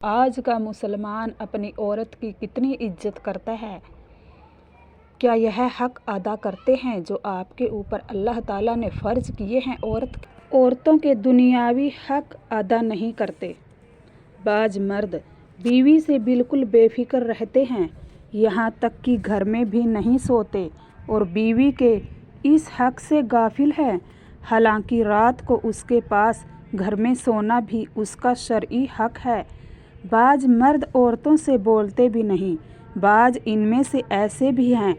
आज का मुसलमान अपनी औरत की कितनी इज्जत करता है। क्या यह हक अदा करते हैं जो आपके ऊपर अल्लाह ताला ने फ़र्ज़ किए हैं। औरतों के दुनियावी हक अदा नहीं करते। बाज मर्द बीवी से बिल्कुल बेफिक्र रहते हैं, यहाँ तक कि घर में भी नहीं सोते और बीवी के इस हक से गाफिल है। हालांकि रात को उसके पास घर में सोना भी उसका शरई हक है। बाज मर्द औरतों से बोलते भी नहीं। बाज इनमें से ऐसे भी हैं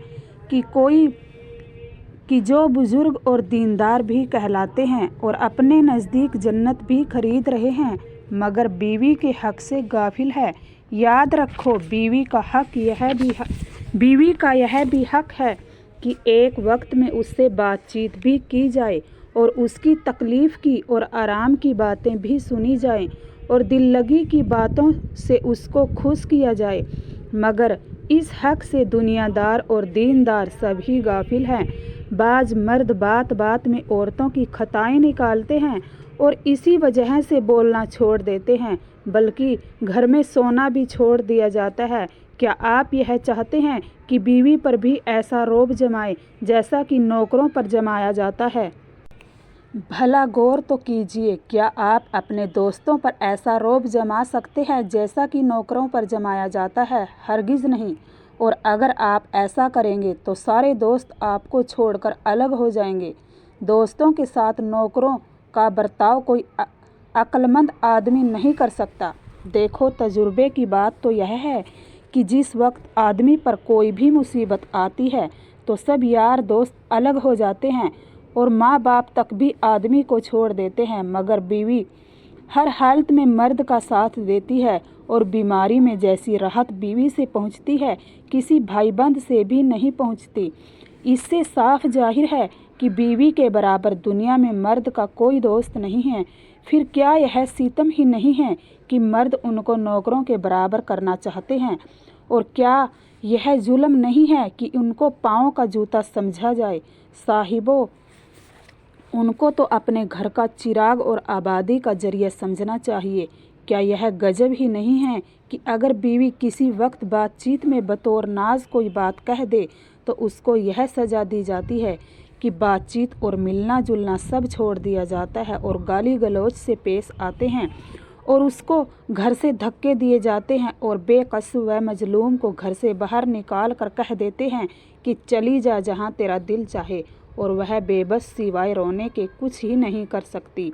कि जो बुजुर्ग और दीनदार भी कहलाते हैं और अपने नज़दीक जन्नत भी खरीद रहे हैं, मगर बीवी के हक से गाफिल है। याद रखो, बीवी का यह भी हक है कि एक वक्त में उससे बातचीत भी की जाए और उसकी तकलीफ़ की और आराम की बातें भी सुनी जाएं और दिल लगी की बातों से उसको खुश किया जाए। मगर इस हक से दुनियादार और दीनदार सभी गाफिल हैं। बाज मर्द बात बात में औरतों की खताएं निकालते हैं और इसी वजह से बोलना छोड़ देते हैं, बल्कि घर में सोना भी छोड़ दिया जाता है। क्या आप यह चाहते हैं कि बीवी पर भी ऐसा रौब जमाए जैसा कि नौकरों पर जमाया जाता है? भला गौर तो कीजिए, क्या आप अपने दोस्तों पर ऐसा रौब जमा सकते हैं जैसा कि नौकरों पर जमाया जाता है? हरगिज़ नहीं। और अगर आप ऐसा करेंगे तो सारे दोस्त आपको छोड़कर अलग हो जाएंगे। दोस्तों के साथ नौकरों का बर्ताव कोई अक्लमंद आदमी नहीं कर सकता। देखो, तजुर्बे की बात तो यह है कि जिस वक्त आदमी पर कोई भी मुसीबत आती है तो सब यार दोस्त अलग हो जाते हैं और माँ बाप तक भी आदमी को छोड़ देते हैं, मगर बीवी हर हालत में मर्द का साथ देती है और बीमारी में जैसी राहत बीवी से पहुंचती है, किसी भाईबंद से भी नहीं पहुंचती। इससे साफ जाहिर है कि बीवी के बराबर दुनिया में मर्द का कोई दोस्त नहीं है। फिर क्या यह सितम ही नहीं है कि मर्द उनको नौकरों के बराबर करना चाहते हैं? और क्या यह जुल्म नहीं है कि उनको पाँव का जूता समझा जाए? साहिबो, उनको तो अपने घर का चिराग और आबादी का जरिया समझना चाहिए। क्या यह गजब ही नहीं है कि अगर बीवी किसी वक्त बातचीत में बतौर नाज कोई बात कह दे तो उसको यह सज़ा दी जाती है कि बातचीत और मिलना जुलना सब छोड़ दिया जाता है और गाली गलौज से पेश आते हैं और उसको घर से धक्के दिए जाते हैं और बेकस व मजलूम को घर से बाहर निकाल कर कह देते हैं कि चली जा जहाँ तेरा दिल चाहे, और वह बेबस सिवाय रोने के कुछ ही नहीं कर सकती।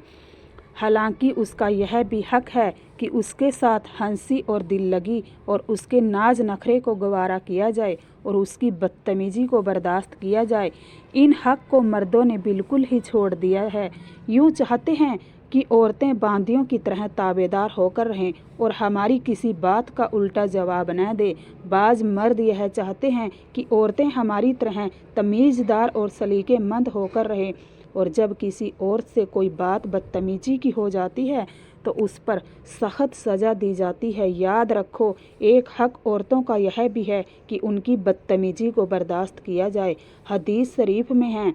हालांकि उसका यह भी हक है कि उसके साथ हंसी और दिल लगी और उसके नाज नखरे को गवारा किया जाए और उसकी बदतमीजी को बर्दाश्त किया जाए। इन हक को मर्दों ने बिल्कुल ही छोड़ दिया है। यूँ चाहते हैं कि औरतें बांदियों की तरह ताबेदार होकर रहें और हमारी किसी बात का उल्टा जवाब न दें। बाज मर्द यह चाहते हैं कि औरतें हमारी तरह तमीज़दार और सलीकेमंद होकर रहें, और जब किसी औरत से कोई बात बदतमीजी की हो जाती है तो उस पर सख्त सज़ा दी जाती है। याद रखो, एक हक औरतों का यह भी है कि उनकी बदतमीजी को बर्दाश्त किया जाए। हदीस शरीफ में है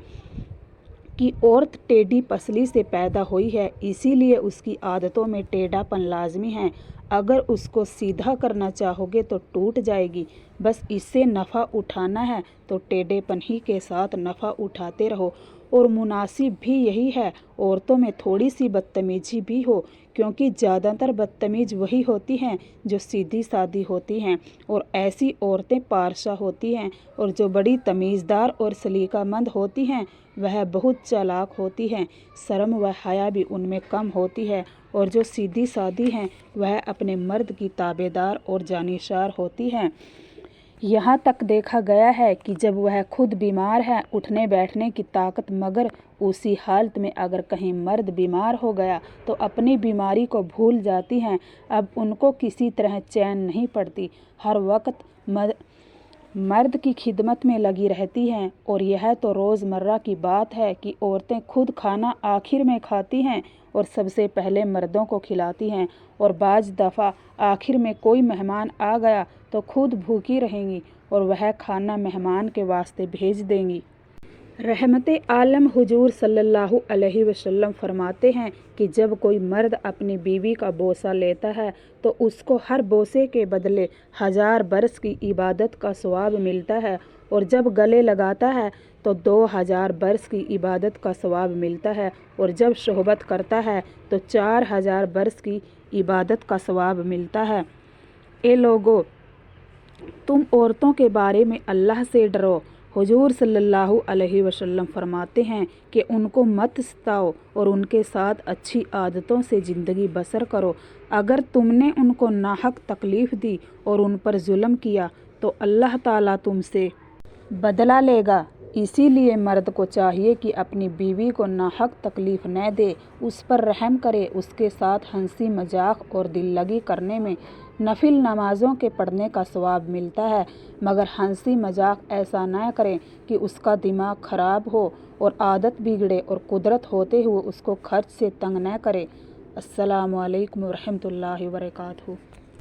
कि औरत टेढ़ी पसली से पैदा हुई है, इसीलिए उसकी आदतों में टेढ़ापन लाजमी है। अगर उसको सीधा करना चाहोगे तो टूट जाएगी। बस इससे नफ़ा उठाना है तो टेढ़ेपन ही के साथ नफ़ा उठाते रहो। और मुनासिब भी यही है, औरतों में थोड़ी सी बदतमीजी भी हो, क्योंकि ज़्यादातर बदतमीज़ वही होती हैं जो सीधी सादी होती हैं, और ऐसी औरतें पारसा होती हैं। और जो बड़ी तमीज़दार और सलीकामंद होती हैं वह बहुत चालाक होती हैं। शर्म व हया भी उनमें कम होती है, और जो सीधी सादी हैं वह अपने मर्द की ताबेदार और जानिसार होती हैं। यहाँ तक देखा गया है कि जब वह खुद बीमार है, उठने बैठने की ताकत, मगर उसी हालत में अगर कहीं मर्द बीमार हो गया तो अपनी बीमारी को भूल जाती हैं। अब उनको किसी तरह चैन नहीं पड़ती, हर वक्त मर्द की खिदमत में लगी रहती हैं। और यह तो रोज़मर्रा की बात है कि औरतें खुद खाना आखिर में खाती हैं और सबसे पहले मर्दों को खिलाती हैं, और बाज़ दफ़ा आखिर में कोई मेहमान आ गया तो खुद भूखी रहेंगी और वह खाना मेहमान के वास्ते भेज देंगी। रहमत आलम हुजूर सल्लल्लाहु अलैहि वसल्लम फरमाते हैं कि जब कोई मर्द अपनी बीवी का बोसा लेता है तो उसको हर बोसे के बदले 1000 बरस की इबादत का सवाब मिलता है, और जब गले लगाता है तो 2000 बरस की इबादत का सवाब मिलता है, और जब शोहबत करता है तो 4000 बरस की इबादत का सवाब मिलता है। ए लोगो, तुम औरतों के बारे में अल्लाह से डरो। हुजूर सल्लल्लाहु अलैहि वसल्लम फरमाते हैं कि उनको मत सताओ और उनके साथ अच्छी आदतों से ज़िंदगी बसर करो। अगर तुमने उनको नाहक तकलीफ़ दी और उन पर जुल्म किया तो अल्लाह ताला तुमसे बदला लेगा। इसीलिए मर्द को चाहिए कि अपनी बीवी को नाहक तकलीफ़ न दे, उस पर रहम करे, उसके साथ हंसी मजाक और दिल लगी करने में नफिल नमाज़ों के पढ़ने का सवाब मिलता है, मगर हंसी मजाक ऐसा न करें कि उसका दिमाग ख़राब हो और आदत बिगड़े और कुदरत होते हुए उसको खर्च से तंग न करे। अस्सलामु अलैकुम व रहमतुल्लाहि व बरकातहू।